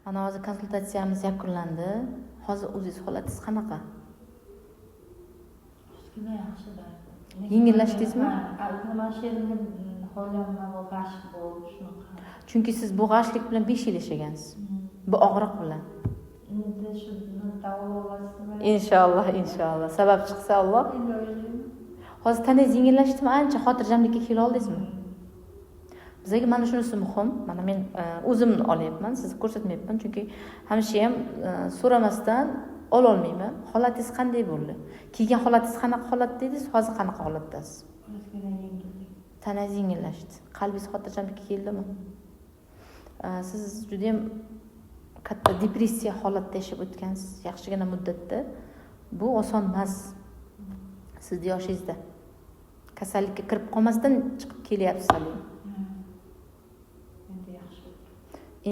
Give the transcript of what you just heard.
Mana hozir konsultatsiyamiz yakunlandi. Hozir o'zingiz holatingiz qanaqa? Kichkina yaxshi-da. Yengillashdingizmi? Mana shu yerimga holamdan g'ash bo'ldi shunaqa. Chunki siz bu g'ashlik bilan 5 yil yashagansiz. Bu og'riq bilan. Endi shu davolasini Inshaalloh, inshaalloh. Sabab chiqsa Alloh. endi o'ylayman. Hozir tanangiz yengillashdimi? Ancha xotirjamlikka kela oldingizmi? Bizga mana shunisi muhim. Mana men o'zimni olyapman, sizni ko'rsatmayapman, chunki hamisha ham so'ramasdan ololmayman. Holatingiz qanday bo'ldi? Keyin holatingiz qanaqa holatda edingiz? Hozir qanaqa holatdasiz? Ozgina yengillik. Tanangiz yengillashdi. Qalbingiz xotirjamlikka keldimi? Siz juda ham katta depressiya holatda yashab o'tgansiz, yaxshigina muddatda. Bu oson emas. Sizni yoshingizda kasallikka kirib qolmasdan chiqib kelyapsiz hali.